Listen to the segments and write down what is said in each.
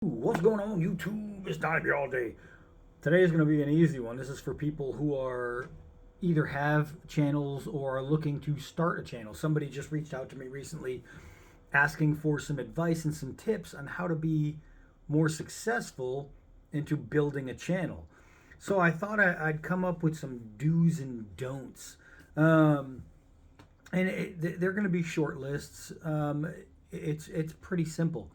What's going on, YouTube? It's Donnie all day. Today is going to be an easy one. This is for people who are either have channels or are looking to start a channel. Somebody just reached out to me recently asking for some advice and some tips on how to be more successful into building a channel. So I thought I'd come up with some do's and don'ts. They're going to be short lists. It's pretty simple.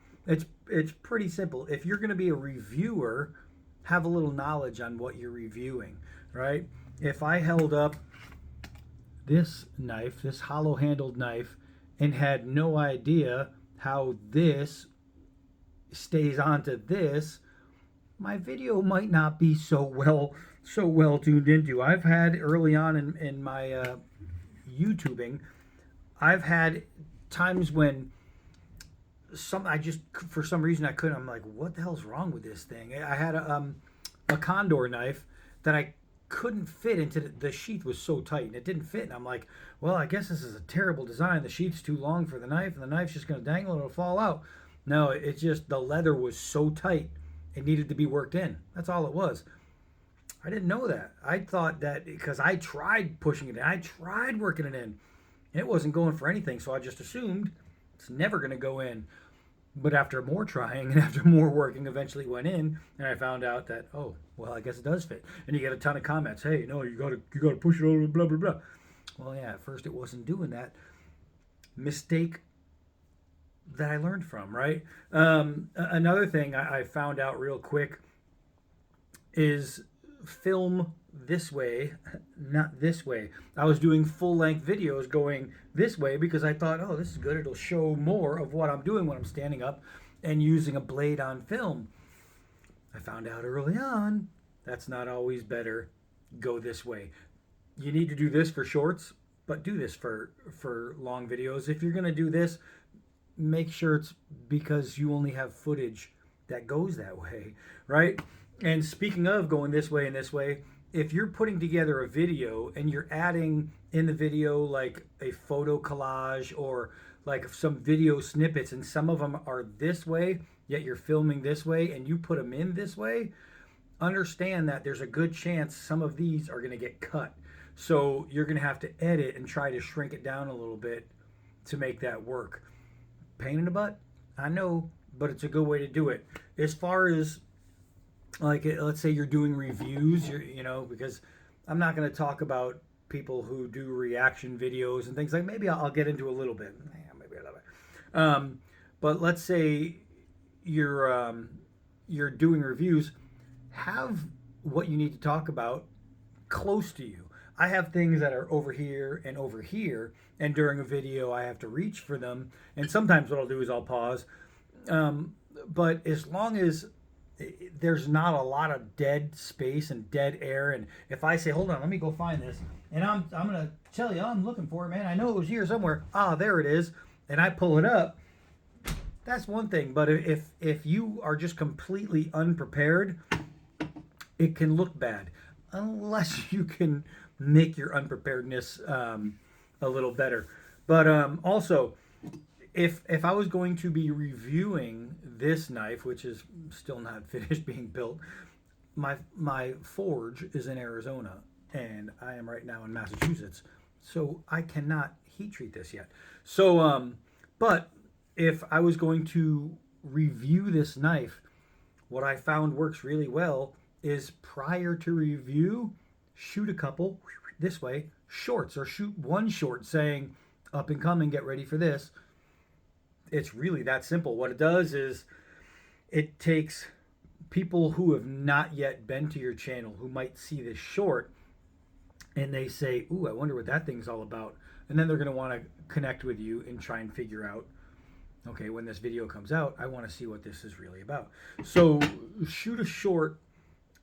It's pretty simple. If you're going to be a reviewer, have a little knowledge on what you're reviewing, right? If I held up this knife, this hollow-handled knife, and had no idea how this stays onto this, my video might not be so well tuned into. I've had early on in my YouTubing, I've had times when I just, for some reason I couldn't. I'm like, what the hell's wrong with this thing? I had a condor knife that I couldn't fit into the sheath was so tight and it didn't fit. And I'm like, well, I guess this is a terrible design. The sheath's too long for the knife, and the knife's just going to dangle and it'll fall out. No, it's just the leather was so tight it needed to be worked in. That's all it was. I didn't know that. I thought that because I tried pushing it in, I tried working it in, and it wasn't going for anything. So I just assumed it's never going to go in. But after more trying and after more working, eventually went in, and I found out that, oh, well, I guess it does fit. And you get a ton of comments. Hey, no, you gotta push it over, blah blah blah. Well, yeah, at first it wasn't doing that. Mistake that I learned from, right? Another thing I found out real quick is film this way, not this way. I was doing full length videos going this way because I thought, oh, this is good. It'll show more of what I'm doing when I'm standing up and using a blade on film. I found out early on that's not always better. Go this way. You need to do this for shorts, but do this for long videos. If you're going to do this, make sure it's because you only have footage that goes that way, right? And speaking of going this way and this way, if you're putting together a video and you're adding in the video like a photo collage or like some video snippets, and some of them are this way, yet you're filming this way and you put them in this way, understand that there's a good chance some of these are going to get cut. So you're going to have to edit and try to shrink it down a little bit to make that work. Pain in the butt, I know, but it's a good way to do it. As far as, like, let's say you're doing reviews, because I'm not going to talk about people who do reaction videos and things like. Maybe I'll get into a little bit, maybe a little bit. But let's say you're doing reviews, have what you need to talk about close to you. I have things that are over here and over here, and during a video I have to reach for them, and sometimes what I'll do is I'll pause. But as long as there's not a lot of dead space and dead air, and if I say, hold on, let me go find this, and I'm gonna tell you, I'm looking for it, man, I know it was here somewhere, there it is, and I pull it up, that's one thing. But if you are just completely unprepared, it can look bad unless you can make your unpreparedness a little better. But also, if I was going to be reviewing this knife, which is still not finished being built, my forge is in Arizona and I am right now in Massachusetts, so I cannot heat treat this yet. So, but if I was going to review this knife, what I found works really well is prior to review, shoot a couple this way shorts, or shoot one short saying up and coming, get ready for this. It's really that simple. What it does is it takes people who have not yet been to your channel, who might see this short, and they say, ooh, I wonder what that thing's all about. And then they're going to want to connect with you and try and figure out, okay, when this video comes out, I want to see what this is really about. So shoot a short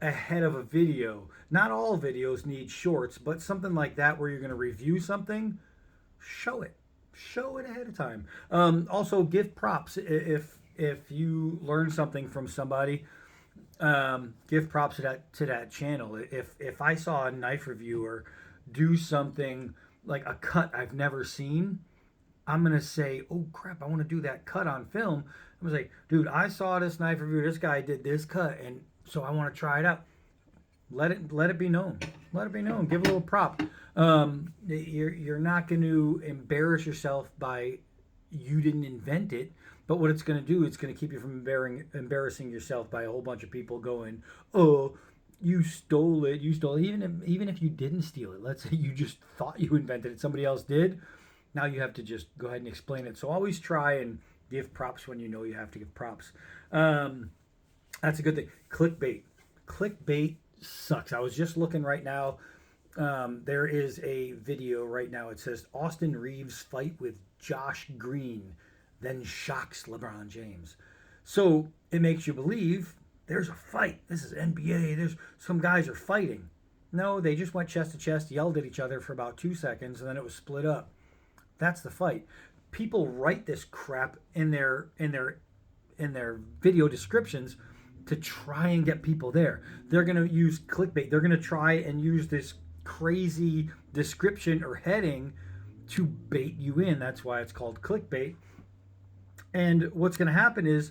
ahead of a video. Not all videos need shorts, but something like that where you're going to review something, show it ahead of time. Also, give props. If you learn something from somebody, give props to that channel. If I saw a knife reviewer do something like a cut I've never seen, I'm gonna say, oh crap, I want to do that cut on film. I was like, dude, I saw this knife review. This guy did this cut, and so I want to try it out. Let it be known. Let it be known. Give a little prop. You're not going to embarrass yourself by you didn't invent it, but what it's going to do, it's going to keep you from embarrassing yourself by a whole bunch of people going, oh, you stole it. You stole it. Even if you didn't steal it, let's say you just thought you invented it, somebody else did. Now you have to just go ahead and explain it. So always try and give props when you know you have to give props. That's a good thing. Clickbait sucks. I was just looking right now. There is a video right now. It says Austin Reeves fight with Josh Green, then shocks LeBron James. So it makes you believe there's a fight. This is NBA. There's some guys are fighting. No, they just went chest to chest, yelled at each other for about 2 seconds, and then it was split up. That's the fight. People write this crap in their video descriptions to try and get people there. They're going to use clickbait. They're going to try and use this crazy description or heading to bait you in. That's why it's called clickbait. And what's going to happen is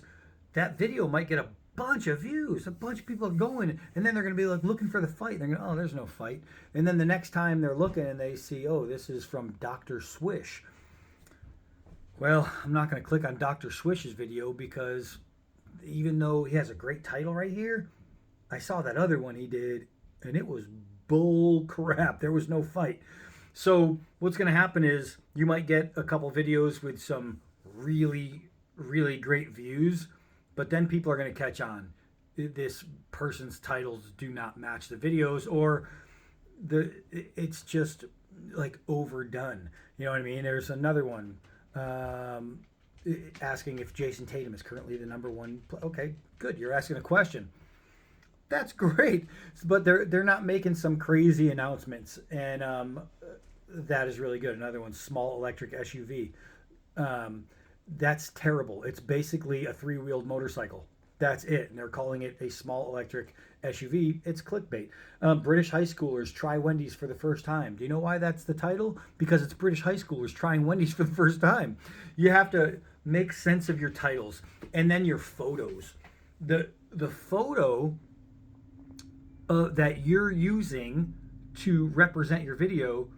that video might get a bunch of views. A bunch of people are going, and then they're going to be like looking for the fight. They're going, oh, there's no fight. And then the next time they're looking and they see, oh, this is from Dr. Swish. Well, I'm not going to click on Dr. Swish's video because even though he has a great title right here, I saw that other one he did, and it was bull crap. There was no fight. So what's going to happen is you might get a couple videos with some really, really great views, but then people are going to catch on. This person's titles do not match the videos, or it's just like overdone. You know what I mean? There's another one asking if Jason Tatum is currently the number one. Okay, good. You're asking a question. That's great, but they're not making some crazy announcements, and that is really good. Another one, small electric SUV. That's terrible. It's basically a 3-wheeled motorcycle. That's it. And they're calling it a small electric SUV. It's clickbait. British high schoolers try Wendy's for the first time. Do you know why that's the title? Because it's British high schoolers trying Wendy's for the first time. You have to make sense of your titles and then your photos. The photo that you're using to represent your video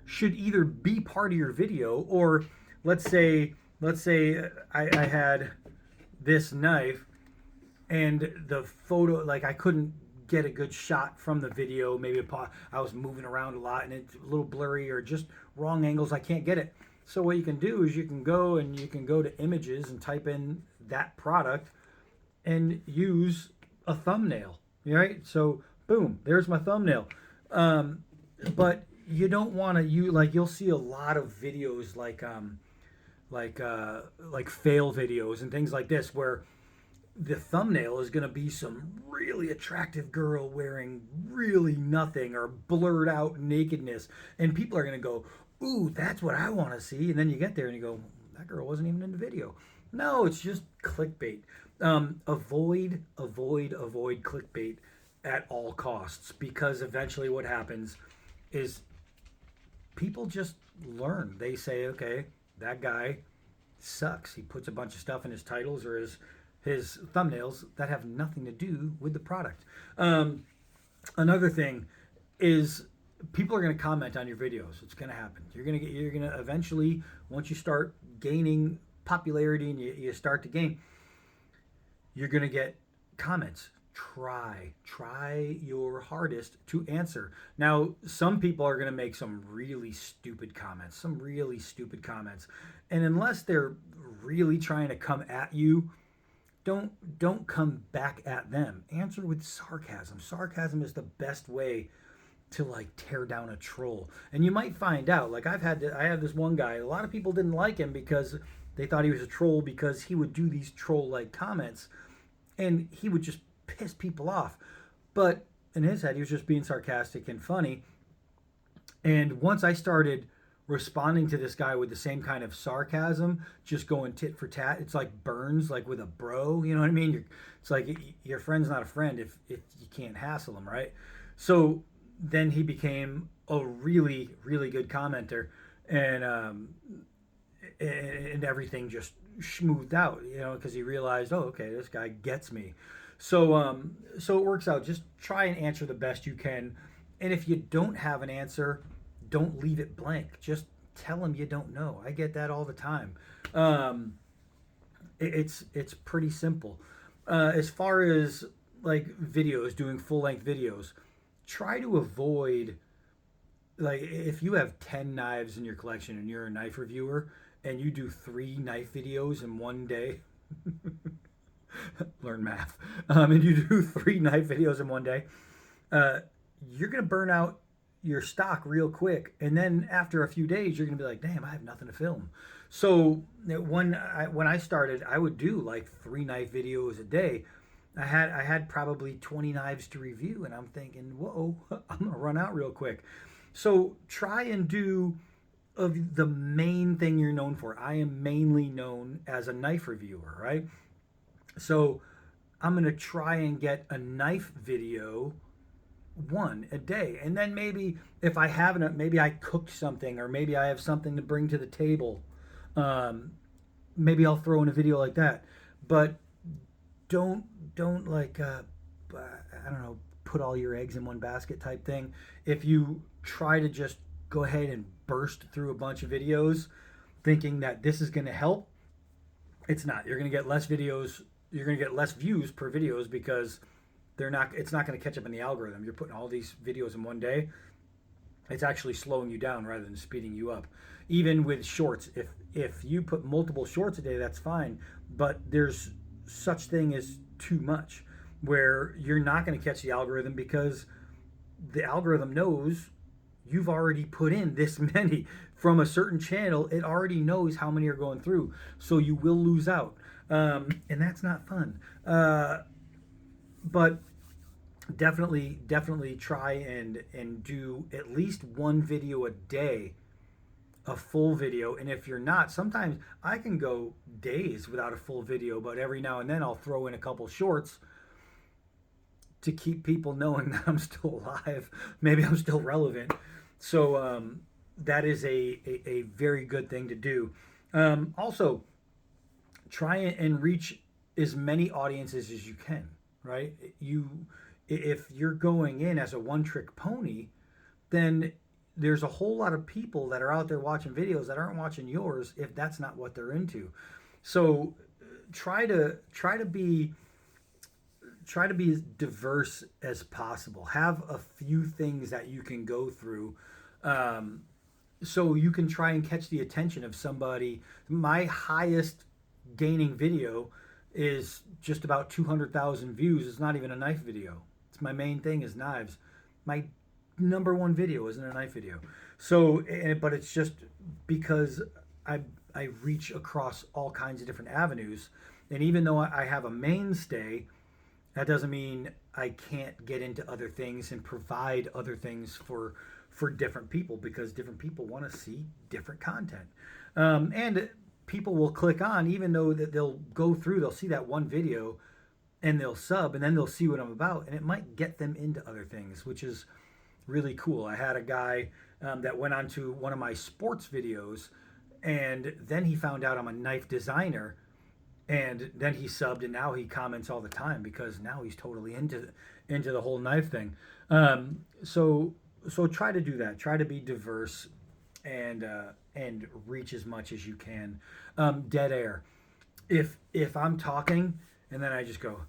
should either be part of your video, or let's say I had this knife and the photo, like I couldn't get a good shot from the video. Maybe I was moving around a lot and it's a little blurry or just wrong angles. I can't get it. So what you can do is you can go to images and type in that product and use a thumbnail, right? So boom, there's my thumbnail. But you don't want to you'll see a lot of videos like fail videos and things like this where the thumbnail is going to be some really attractive girl wearing really nothing or blurred out nakedness, and people are going to go, ooh, that's what I want to see. And then you get there and you go, that girl wasn't even in the video. No, it's just clickbait. Avoid clickbait at all costs, because eventually what happens is people just learn. They say, okay, that guy sucks. He puts a bunch of stuff in his titles or his thumbnails that have nothing to do with the product. Another thing is people are going to comment on your videos. It's going to happen. You're going to eventually, once you start gaining popularity and you start to gain, you're going to get comments. Try your hardest to answer. Now, some people are going to make some really stupid comments, and unless they're really trying to come at you, don't come back at them. Answer with sarcasm. Sarcasm is the best way to like tear down a troll. And you might find out, like I had this one guy, a lot of people didn't like him because they thought he was a troll because he would do these troll-like comments and he would just piss people off. But in his head, he was just being sarcastic and funny. And once I started responding to this guy with the same kind of sarcasm, just going tit for tat, it's like Burns, like with a bro, you know what I mean? It's like your friend's not a friend if you can't hassle him, right? So then he became a really, really good commenter. And and everything just smoothed out, because he realized, oh, okay, this guy gets me. So it works out. Just try and answer the best you can, and if you don't have an answer, don't leave it blank. Just tell him you don't know. I get that all the time. Um, it's pretty simple. As far as like videos, doing full length videos, try to avoid, like, if you have 10 knives in your collection and you're a knife reviewer and you do 3 knife videos in one day, learn math, and you do 3 knife videos in one day, uh, you're going to burn out your stock real quick. And then after a few days, you're going to be like, damn, I have nothing to film. So when I started, I would do like 3 knife videos a day. I had probably 20 knives to review, and I'm thinking, whoa, I'm gonna run out real quick. So try and do of the main thing you're known for. I am mainly known as a knife reviewer, right? So I'm gonna try and get a knife video one a day, and then maybe if I haven't, maybe I cooked something, or maybe I have something to bring to the table. Um, Maybe I'll throw in a video like that, but don't don't like I don't know, put all your eggs in one basket type thing. If you try to just go ahead and burst through a bunch of videos thinking that this is going to help, it's not. You're going to get less videos. You're going to get less views per videos because they're not. It's not going to catch up in the algorithm. You're putting all these videos in one day. It's actually slowing you down rather than speeding you up. Even with shorts, if you put multiple shorts a day, that's fine. But there's such thing as too much, where you're not going to catch the algorithm because the algorithm knows you've already put in this many from a certain channel. It already knows how many are going through, so you will lose out, and that's not fun. But definitely try and do at least one video a day, a full video. And if you're not, sometimes I can go days without a full video, but every now and then I'll throw in a couple shorts to keep people knowing that I'm still alive. Maybe I'm still relevant. So that is a very good thing to do. Also, try and reach as many audiences as you can, right? If you're going in as a one-trick pony, then there's a whole lot of people that are out there watching videos that aren't watching yours if that's not what they're into. So try to be as diverse as possible. Have a few things that you can go through, so you can try and catch the attention of somebody. My highest gaining video is just about 200,000 views. It's not even a knife video. It's my main thing is knives. My number one video isn't a knife video. So, but it's just because I reach across all kinds of different avenues. And even though I have a mainstay, that doesn't mean I can't get into other things and provide other things for different people, because different people want to see different content. And people will click on, even though that they'll go through, they'll see that one video and they'll sub, and then they'll see what I'm about, and it might get them into other things, which is really cool. I had a guy that went on to one of my sports videos, and then he found out I'm a knife designer, and then he subbed, and now he comments all the time because now he's totally into the whole knife thing. So try to do that. Try to be diverse and reach as much as you can. Dead air. If I'm talking and then I just go,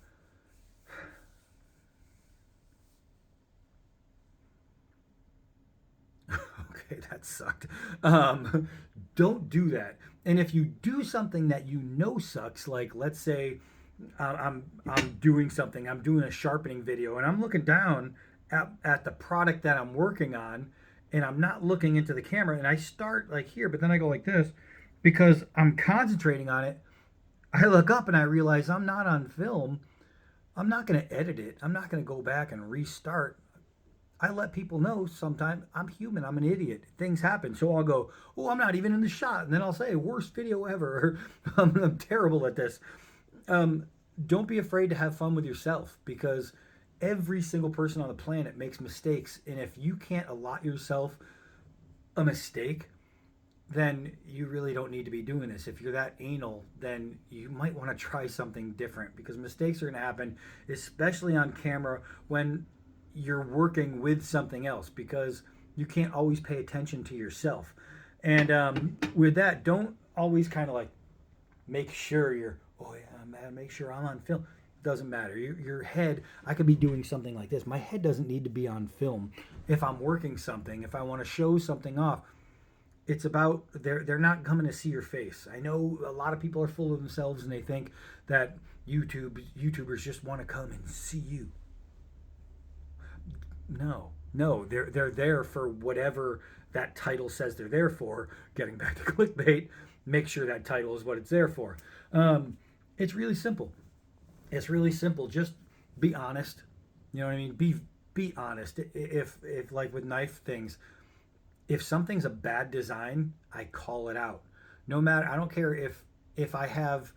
okay, that sucked. Don't do that. And if you do something that you know sucks, like let's say I'm doing something, I'm doing a sharpening video, and I'm looking down at the product that I'm working on, and I'm not looking into the camera, and I start like here, but then I go like this because I'm concentrating on it. I look up and I realize I'm not on film. I'm not going to edit it. I'm not going to go back and restart. I let people know sometimes I'm human. I'm an idiot. Things happen. So I'll go, oh, I'm not even in the shot. And then I'll say, worst video ever. I'm terrible at this. Don't be afraid to have fun with yourself, because every single person on the planet makes mistakes. And if you can't allot yourself a mistake, then you really don't need to be doing this. If you're that anal, then you might want to try something different, because mistakes are going to happen, especially on camera when you're working with something else, because you can't always pay attention to yourself. And with that, don't always kind of like make sure you're, oh yeah, I'm gonna make sure I'm on film. Doesn't matter. Your head, I could be doing something like this. My head doesn't need to be on film. If I'm working something, if I want to show something off, it's about, they're not coming to see your face. I know a lot of people are full of themselves and they think that YouTubers just want to come and see you. No, they're there for whatever that title says they're there for. Getting back to clickbait, make sure that title is what it's there for. It's really simple. It's really simple. Just be honest. You know what I mean? Be honest. If like with knife things, if something's a bad design, I call it out. No matter, I don't care if I have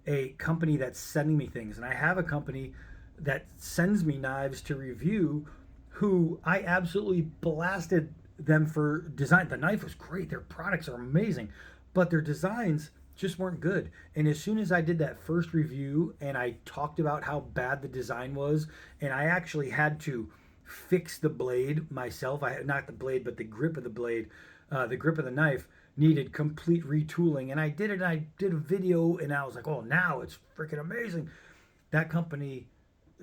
a company that's sending me things, and I have a company that sends me knives to review, who I absolutely blasted them for design. The knife was great. Their products are amazing, but their designs just weren't good. And as soon as I did that first review and I talked about how bad the design was, and I actually had to fix the blade myself, not the blade, but the grip of the blade, the grip of the knife needed complete retooling. And I did it, and I did a video, and I was like, oh, now it's freaking amazing. That company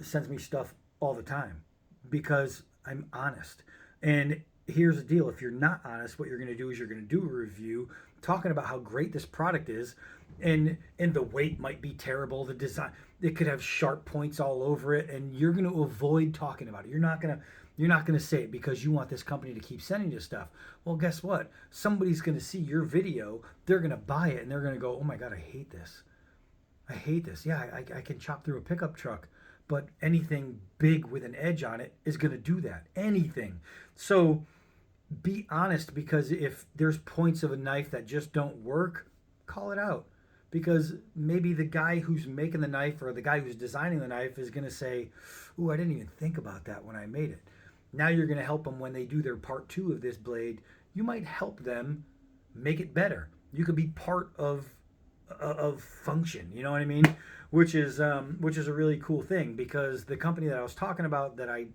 sends me stuff all the time because I'm honest. And here's the deal. If you're not honest, what you're going to do is you're going to do a review talking about how great this product is, and the weight might be terrible, the design, it could have sharp points all over it, and you're going to avoid talking about it. You're not going to say it because you want this company to keep sending you stuff. Well, guess what? Somebody's going to see your video, they're going to buy it, and they're going to go, oh my God, I hate this. I hate this. Yeah, I can chop through a pickup truck, but anything big with an edge on it is going to do that. Anything. So be honest, because if there's points of a knife that just don't work, call it out. Because maybe the guy who's making the knife or the guy who's designing the knife is going to say, ooh, I didn't even think about that when I made it. Now you're going to help them when they do their part 2 of this blade. You might help them make it better. You could be part of function, you know what I mean? Which is a really cool thing, because the company that I was talking about that I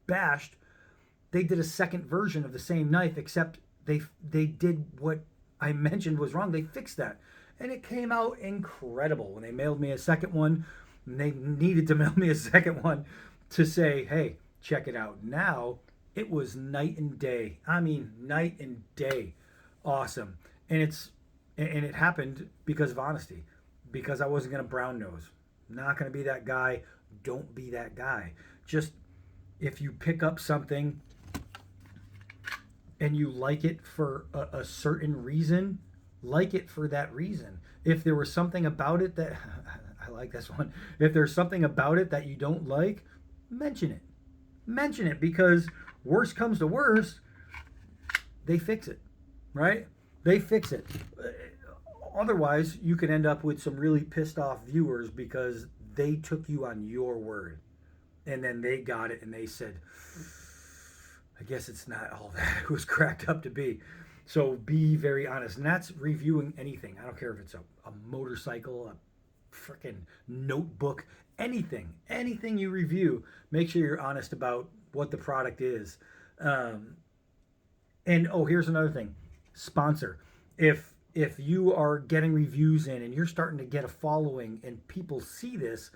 bashed, they did a second version of the same knife, except they did what I mentioned was wrong. They fixed that, and it came out incredible. When they mailed me a second one, and they needed to mail me a second one to say, hey, check it out. Now it was night and day. I mean, night and day. Awesome. And it happened because of honesty, because I wasn't going to brown nose. Not going to be that guy. Don't be that guy. Just, if you pick up something and you like it for a certain reason, like it for that reason. If there was something about it that, I like this one, if there's something about it that you don't like, mention it. Mention it, because worst comes to worst, they fix it, right? They fix it. Otherwise, you could end up with some really pissed off viewers because they took you on your word. And then they got it and they said, I guess it's not all that it was cracked up to be. So be very honest. And that's reviewing anything. I don't care if it's a motorcycle, a freaking notebook, anything. Anything you review, make sure you're honest about what the product is. And here's another thing. Sponsor. If you are getting reviews in and you're starting to get a following and people see this,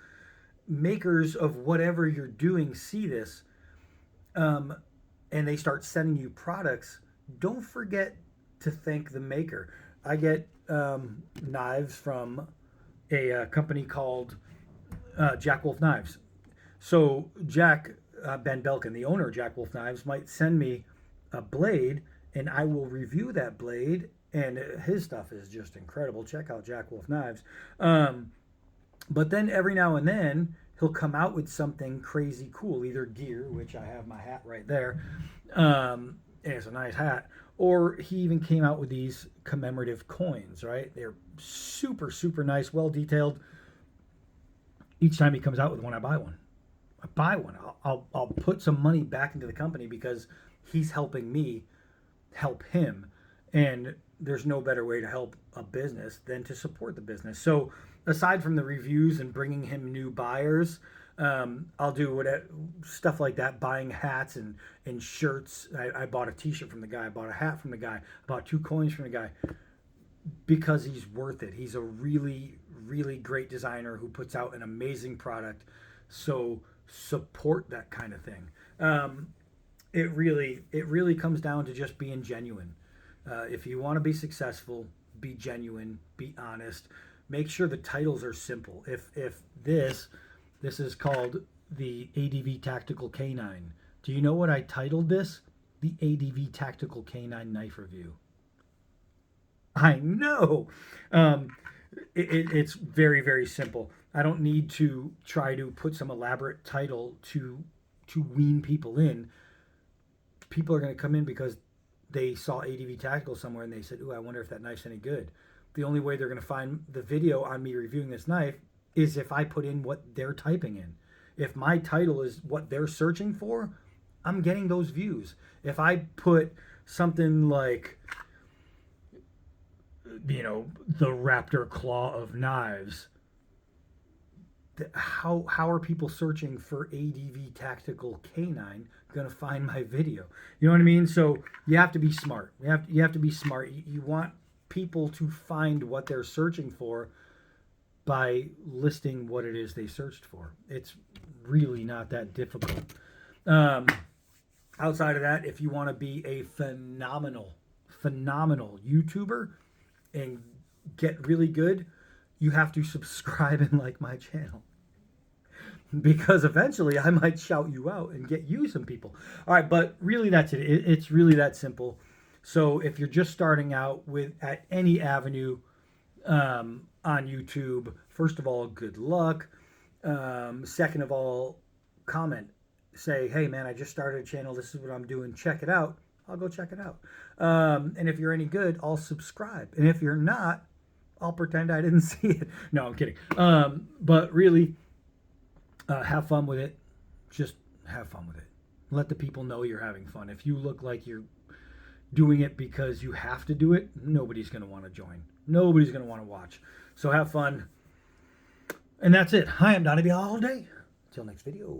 makers of whatever you're doing see this, and they start sending you products, don't forget to thank the maker. I get knives from a company called Jack Wolf Knives. So Jack, Ben Belkin, the owner of Jack Wolf Knives, might send me a blade, and I will review that blade, and his stuff is just incredible. Check out Jack Wolf Knives. But then every now and then, he'll come out with something crazy cool, either gear, which I have my hat right there, and it's a nice hat, or he even came out with these commemorative coins, right? They're super, super nice, well detailed. Each time he comes out with one, I buy one. I'll put some money back into the company because he's helping me help him. And there's no better way to help a business than to support the business. So aside from the reviews and bringing him new buyers, I'll do stuff like that, buying hats and shirts. I bought a t-shirt from the guy. I bought a hat from the guy. I bought 2 coins from the guy because he's worth it. He's a really, really great designer who puts out an amazing product. So support that kind of thing. It really comes down to just being genuine. If you want to be successful, be genuine, be honest. Make sure the titles are simple. If this is called the ADV Tactical Canine. Do you know what I titled this? The ADV Tactical Canine Knife Review. I know. It's very, very simple. I don't need to try to put some elaborate title to wean people in. People are going to come in because they saw ADV Tactical somewhere and they said, ooh, I wonder if that knife's any good. The only way they're going to find the video on me reviewing this knife is if I put in what they're typing in. If my title is what they're searching for, I'm getting those views. If I put something like, the Raptor Claw of Knives, how are people searching for ADV Tactical Canine going to find my video? You know what I mean? So you have to be smart. You have to be smart. You want people to find what they're searching for by listing what it is they searched for. It's really not that difficult. Outside of that, if you want to be a phenomenal YouTuber and get really good, you have to subscribe and like my channel. Because eventually I might shout you out and get you some people. All right, but really that's it. It's really that simple. So if you're just starting out at any avenue on YouTube, first of all, good luck. Second of all, comment. Say, hey man, I just started a channel. This is what I'm doing. Check it out. I'll go check it out. And if you're any good, I'll subscribe. And if you're not, I'll pretend I didn't see it. No, I'm kidding. But really, have fun with it. Just have fun with it. Let the people know you're having fun. If you look like you're doing it because you have to do it, nobody's going to want to join. Nobody's going to want to watch. So have fun. And that's it. Hi, I'm Donnie all day. Until next video.